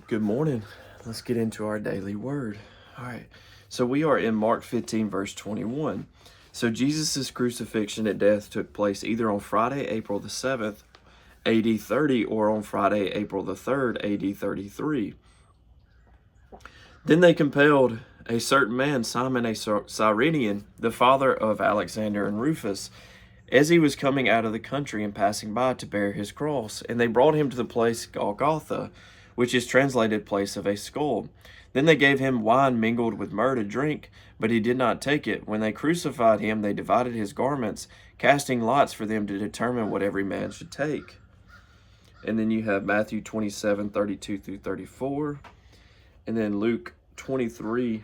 Good morning. Let's get into our daily word. All right. So we are in Mark 15, verse 21. So Jesus' crucifixion and death took place either on Friday, April the 7th, AD 30, or on Friday, April the 3rd, AD 33. Then they compelled a certain man, Simon a Cyrenian, the father of Alexander and Rufus, as he was coming out of the country and passing by, to bear his cross. And they brought him to the place Golgotha, which is translated place of a skull. Then they gave him wine mingled with myrrh to drink, but he did not take it. When they crucified him, they divided his garments, casting lots for them to determine what every man should take. And then you have Matthew 27, 32 through 34. And then Luke 23,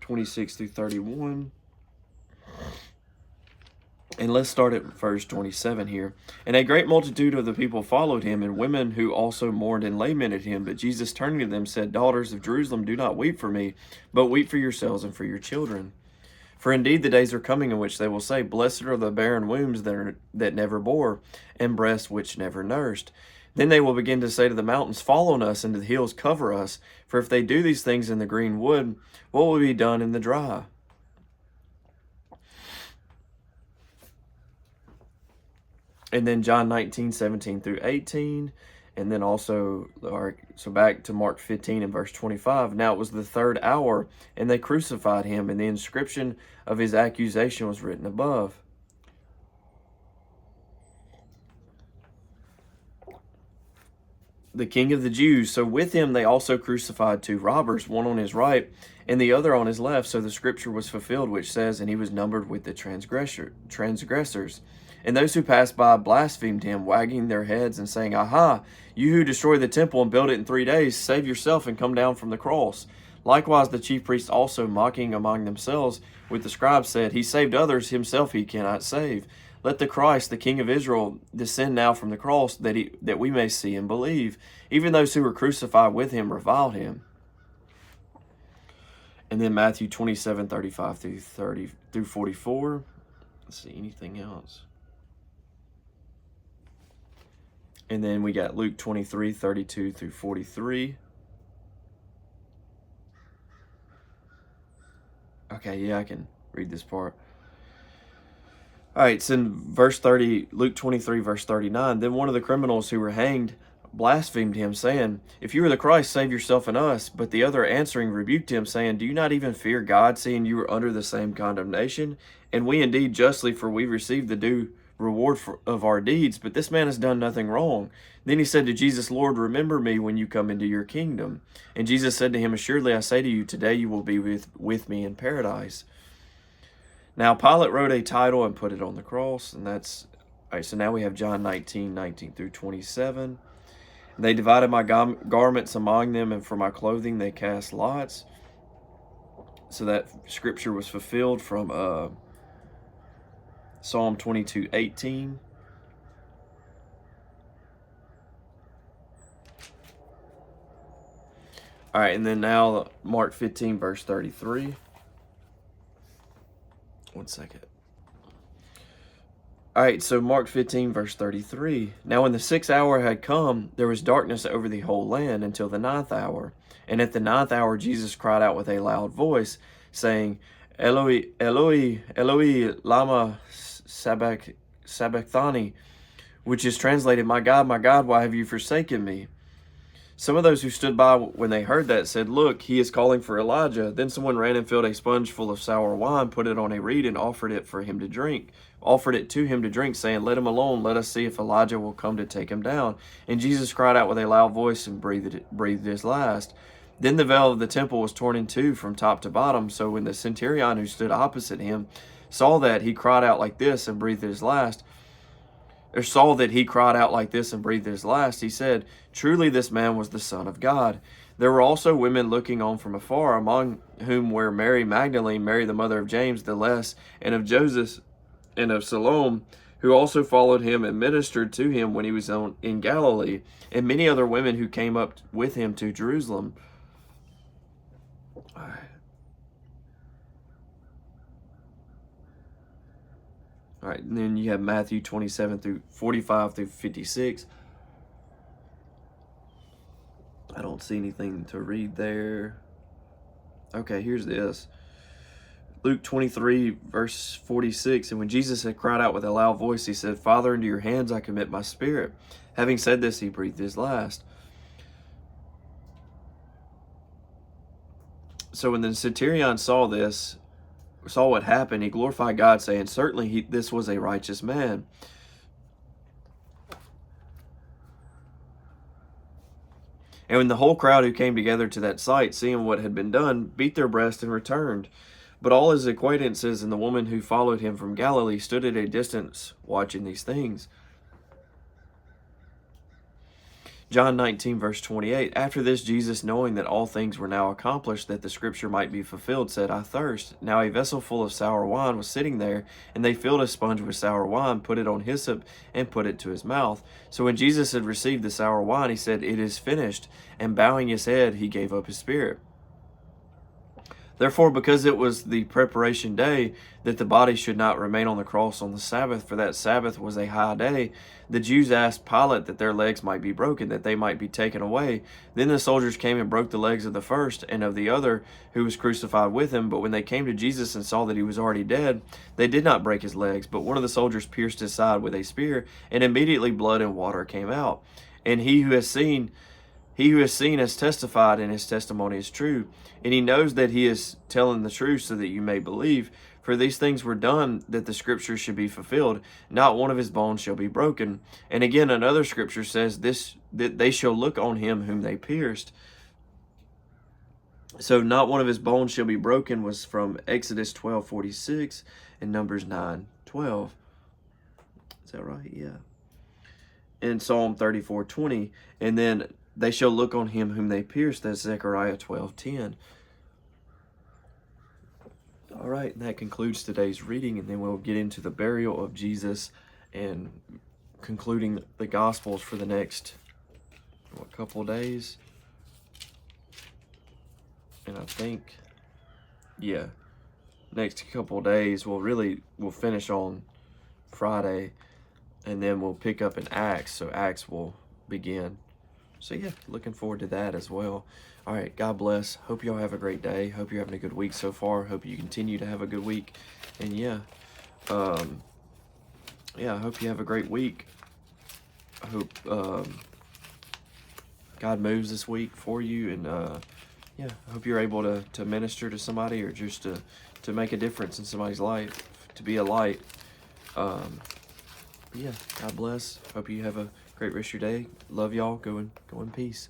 26 through 31. And let's start at verse 27 here. And a great multitude of the people followed him, and women who also mourned and lamented him. But Jesus, turning to them, said, Daughters of Jerusalem, do not weep for me, but weep for yourselves and for your children. For indeed the days are coming in which they will say, Blessed are the barren wombs that never bore, and breasts which never nursed. Then they will begin to say to the mountains, Fall on us, and to the hills cover us. For if they do these things in the green wood, what will be done in the dry? And then John 19, 17 through 18. And then also, so back to Mark 15 and verse 25. Now it was the third hour, and they crucified him, and the inscription of his accusation was written above. The King of the Jews. So with him they also crucified two robbers, one on his right and the other on his left. So the scripture was fulfilled, which says, And he was numbered with the transgressors. And those who passed by blasphemed him, wagging their heads and saying, Aha, you who destroy the temple and build it in 3 days, save yourself and come down from the cross. Likewise the chief priests also, mocking among themselves with the scribes, said, He saved others, himself he cannot save. Let the Christ, the King of Israel, descend now from the cross, that we may see and believe. Even those who were crucified with him reviled him. And then Matthew 27, 35 through 44. Let's see, anything else? And then we got Luke 23, 32 through 43. Okay, yeah, I can read this part. All right, it's in verse 30, Luke 23, verse 39. Then one of the criminals who were hanged blasphemed him, saying, If you are the Christ, save yourself and us. But the other answering rebuked him, saying, Do you not even fear God, seeing you are under the same condemnation? And we indeed justly, for we received the due reward of our deeds, but this man has done nothing wrong. Then he said to Jesus, Lord, remember me when you come into your kingdom. And Jesus said to him, Assuredly I say to you, today you will be with me in paradise. Now Pilate wrote a title and put it on the cross, and that's, all right, so now we have John 19, 19 through 27. They divided my garments among them, and for my clothing they cast lots. So that scripture was fulfilled from Psalm 22, 18. All right, and then now Mark 15, verse 33. One second. All right, so Mark 15, verse 33. Now when the 6th hour had come, there was darkness over the whole land until the 9th hour. And at the 9th hour, Jesus cried out with a loud voice, saying, Eloi, Eloi, Eloi, lama sabachthani, which is translated, my God, why have you forsaken me? Some of those who stood by when they heard that said, Look, he is calling for Elijah. Then someone ran and filled a sponge full of sour wine, put it on a reed, and offered it to him to drink, saying, Let him alone, let us see if Elijah will come to take him down. And Jesus cried out with a loud voice and breathed his last. Then the veil of the temple was torn in two from top to bottom. So when the centurion who stood opposite him saw that, he cried out like this and breathed his last. He said, Truly this man was the Son of God. There were also women looking on from afar, among whom were Mary Magdalene, Mary the mother of James the Less, and of Joseph, and of Salome, who also followed him and ministered to him when he was in Galilee, and many other women who came up with him to Jerusalem. All right, and then you have Matthew 27 through 45 through 56. I don't see anything to read there. Okay, here's this. Luke 23, verse 46, and when Jesus had cried out with a loud voice, he said, Father, into your hands I commit my spirit. Having said this, he breathed his last. So when the centurion saw what happened, he glorified God, saying, certainly this was a righteous man. And when the whole crowd who came together to that sight, seeing what had been done, beat their breast and returned. But all his acquaintances and the woman who followed him from Galilee stood at a distance watching these things. John 19, verse 28, after this, Jesus, knowing that all things were now accomplished, that the scripture might be fulfilled, said, I thirst. Now a vessel full of sour wine was sitting there, and they filled a sponge with sour wine, put it on hyssop, and put it to his mouth. So when Jesus had received the sour wine, he said, it is finished. And bowing his head, he gave up his spirit. Therefore, because it was the preparation day, that the body should not remain on the cross on the Sabbath, for that Sabbath was a high day, the Jews asked Pilate that their legs might be broken, that they might be taken away. Then the soldiers came and broke the legs of the first and of the other who was crucified with him. But when they came to Jesus and saw that he was already dead, they did not break his legs. But one of the soldiers pierced his side with a spear, and immediately blood and water came out. And he who has seen has testified, and his testimony is true. And he knows that he is telling the truth, so that you may believe. For these things were done that the scripture should be fulfilled. Not one of his bones shall be broken. And again, another scripture says that they shall look on him whom they pierced. So not one of his bones shall be broken was from Exodus 12:46 and Numbers 9:12. Is that right? Yeah. And Psalm 34:20. And then they shall look on him whom they pierced. That's Zechariah 12:10. All right, and that concludes today's reading, and then we'll get into the burial of Jesus and concluding the Gospels for the next couple of days. And I think, yeah, next couple of days we'll finish on Friday, and then we'll pick up in Acts. So Acts will begin. So yeah, looking forward to that as well. All right, God bless. Hope y'all have a great day. Hope you're having a good week so far. Hope you continue to have a good week. And yeah, I hope you have a great week. I hope God moves this week for you. And I hope you're able to minister to somebody, or just to make a difference in somebody's life, to be a light. God bless. Hope you have a great rest of your day. Love y'all. Go in peace.